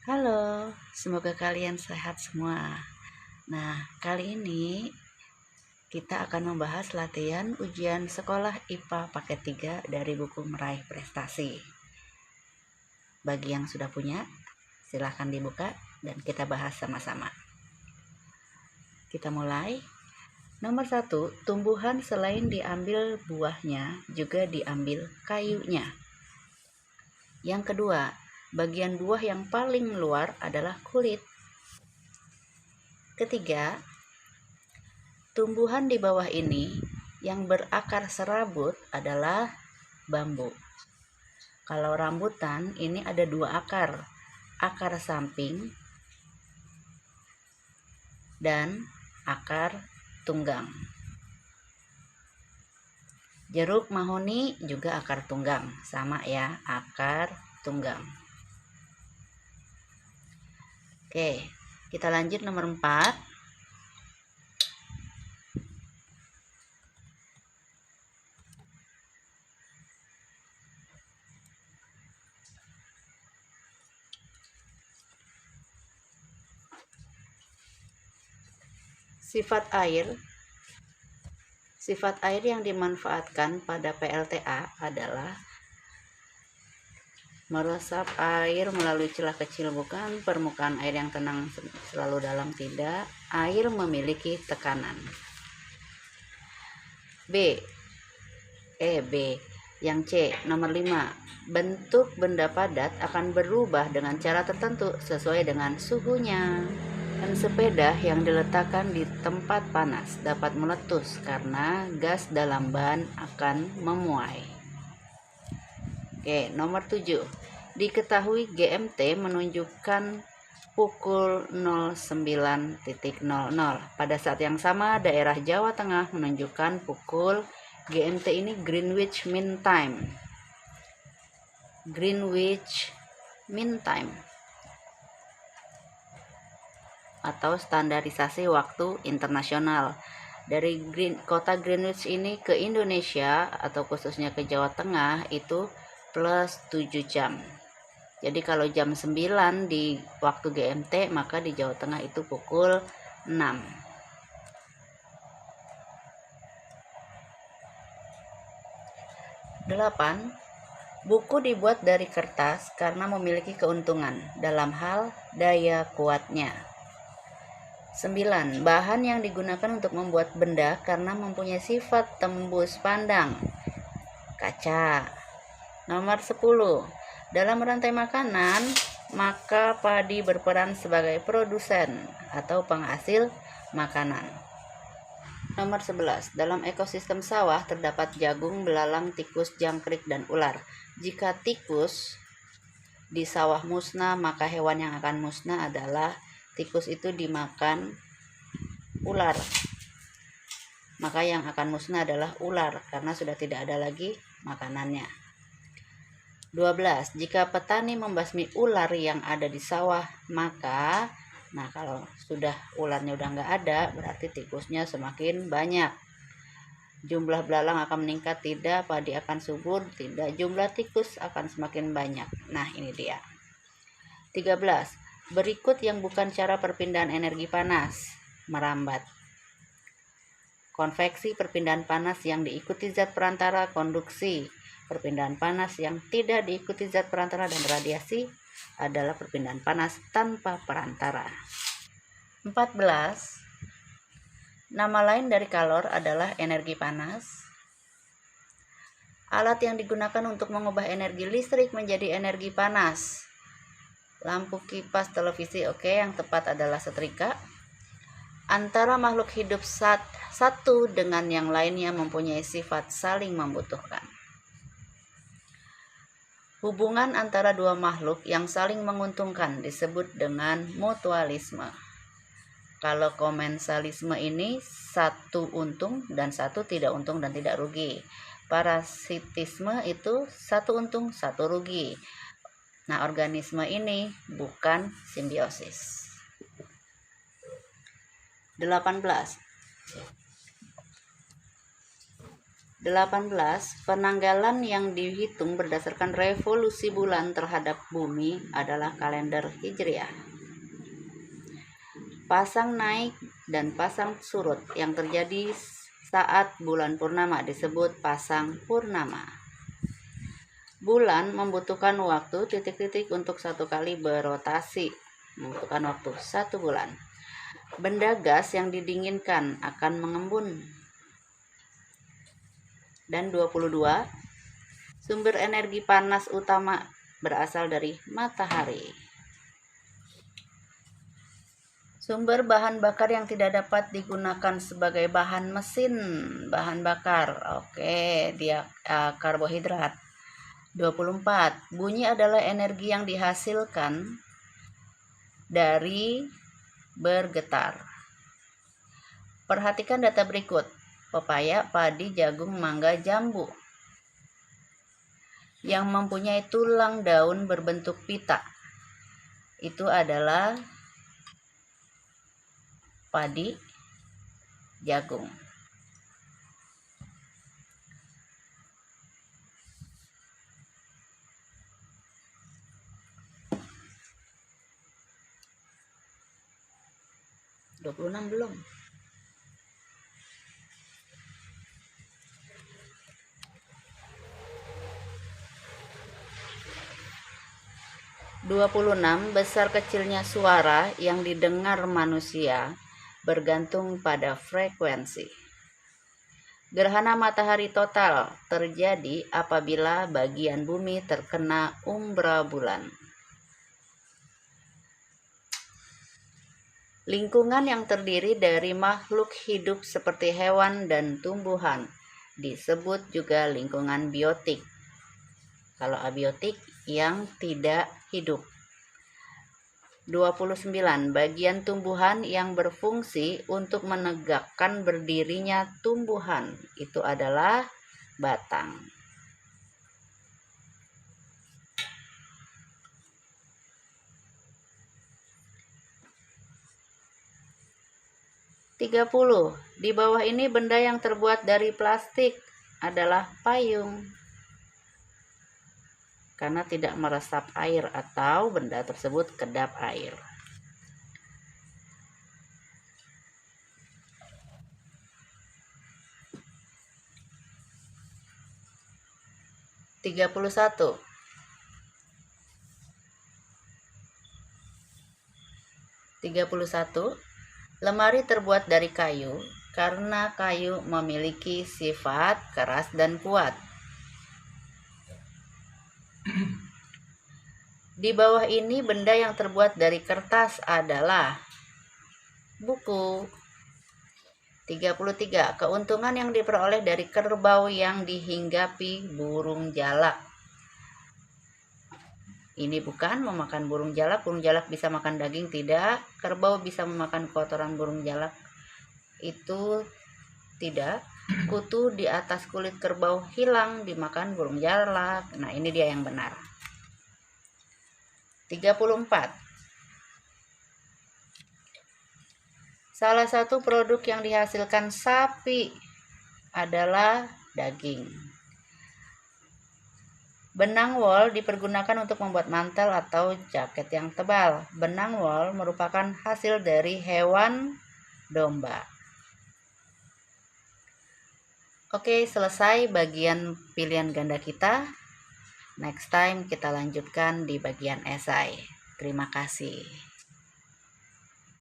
Halo, semoga kalian sehat semua. Nah, kali ini kita akan membahas latihan ujian sekolah IPA paket 3 dari buku Meraih Prestasi. Bagi yang sudah punya, silahkan dibuka dan kita bahas sama-sama. Kita mulai. Nomor 1, tumbuhan selain diambil buahnya, juga diambil kayunya. Yang kedua, bagian buah yang paling luar adalah kulit. Ketiga, tumbuhan di bawah ini yang berakar serabut adalah bambu. Kalau rambutan ini ada dua akar, akar samping dan akar tunggang. Jeruk mahoni juga akar tunggang, sama ya, akar tunggang. Oke, kita lanjut nomor 4. Sifat air yang dimanfaatkan pada PLTA adalah meresap air melalui celah kecil, bukan. Permukaan air yang tenang selalu dalam, tidak. Air memiliki tekanan. B. Yang C, nomor 5. Bentuk benda padat akan berubah dengan cara tertentu sesuai dengan suhunya. Dan sepeda yang diletakkan di tempat panas dapat meletus karena gas dalam ban akan memuai. Oke, nomor 7. Diketahui GMT menunjukkan pukul 09.00. Pada saat yang sama, daerah Jawa Tengah menunjukkan pukul GMT ini Greenwich Mean Time. Greenwich Mean Time atau standarisasi waktu internasional. Dari kota Greenwich ini ke Indonesia atau khususnya ke Jawa Tengah itu plus 7 jam. Jadi kalau jam 9 di waktu GMT, maka di Jawa Tengah itu pukul 6. 8. Buku dibuat dari kertas karena memiliki keuntungan dalam hal daya kuatnya. 9. Bahan yang digunakan untuk membuat benda karena mempunyai sifat tembus pandang. Kaca. Nomor 10. Dalam rantai makanan, maka padi berperan sebagai produsen atau penghasil makanan. Nomor 11. Dalam ekosistem sawah terdapat jagung, belalang, tikus, jangkrik, dan ular. Jika tikus di sawah musnah, maka hewan yang akan musnah adalah tikus itu dimakan ular. Maka yang akan musnah adalah ular karena sudah tidak ada lagi makanannya. 12. Jika petani membasmi ular yang ada di sawah, maka kalau sudah ularnya udah nggak ada, berarti tikusnya semakin banyak. Jumlah belalang akan meningkat, tidak. Padi akan subur, tidak. Jumlah tikus akan semakin banyak. Nah, ini dia. 13. Berikut yang bukan cara perpindahan energi panas: merambat. Konveksi, perpindahan panas yang diikuti zat perantara. Konduksi, perpindahan panas yang tidak diikuti zat perantara. Dan radiasi adalah perpindahan panas tanpa perantara. 14. Nama lain dari kalor adalah energi panas. Alat yang digunakan untuk mengubah energi listrik menjadi energi panas: lampu, kipas, televisi. Oke, yang tepat adalah setrika. Antara makhluk hidup satu dengan yang lainnya mempunyai sifat saling membutuhkan. Hubungan antara dua makhluk yang saling menguntungkan disebut dengan mutualisme. Kalau komensalisme ini satu untung dan satu tidak untung dan tidak rugi. Parasitisme itu satu untung, satu rugi. Nah, organisme ini bukan simbiosis. 18. 18. Penanggalan yang dihitung berdasarkan revolusi bulan terhadap bumi adalah kalender Hijriah. Pasang naik dan pasang surut yang terjadi saat bulan purnama disebut pasang purnama. Bulan membutuhkan waktu titik-titik untuk satu kali berotasi, membutuhkan waktu 1 bulan. Benda gas yang didinginkan akan mengembun. Dan 22. Sumber energi panas utama berasal dari matahari. Sumber bahan bakar yang tidak dapat digunakan sebagai bahan mesin, bahan bakar. Oke, dia karbohidrat. 24. Bunyi adalah energi yang dihasilkan dari bergetar. Perhatikan data berikut. Pepaya, padi, jagung, mangga, jambu yang mempunyai tulang daun berbentuk pita itu adalah padi, jagung. belum. 26. Besar kecilnya suara yang didengar manusia bergantung pada frekuensi. Gerhana matahari total terjadi apabila bagian bumi terkena umbra bulan. Lingkungan yang terdiri dari makhluk hidup seperti hewan dan tumbuhan disebut juga lingkungan biotik. Kalau abiotik yang tidak hidup. 29. Bagian tumbuhan yang berfungsi untuk menegakkan berdirinya tumbuhan itu adalah batang. Tiga puluh. Di bawah ini benda yang terbuat dari plastik adalah payung. Karena tidak meresap air atau benda tersebut kedap air. Tiga puluh satu. Lemari terbuat dari kayu karena kayu memiliki sifat keras dan kuat. Di bawah ini benda yang terbuat dari kertas adalah buku. 33. Keuntungan yang diperoleh dari kerbau yang dihinggapi burung jalak. Ini bukan memakan burung jalak bisa makan daging, tidak. Kerbau bisa memakan kotoran burung jalak, itu tidak. Kutu di atas kulit kerbau hilang dimakan burung jalak. Nah, ini dia yang benar. 34. Salah satu produk yang dihasilkan sapi adalah daging. Benang wol dipergunakan untuk membuat mantel atau jaket yang tebal. Benang wol merupakan hasil dari hewan domba. Oke, selesai bagian pilihan ganda kita. Next time kita lanjutkan di bagian esai. Terima kasih.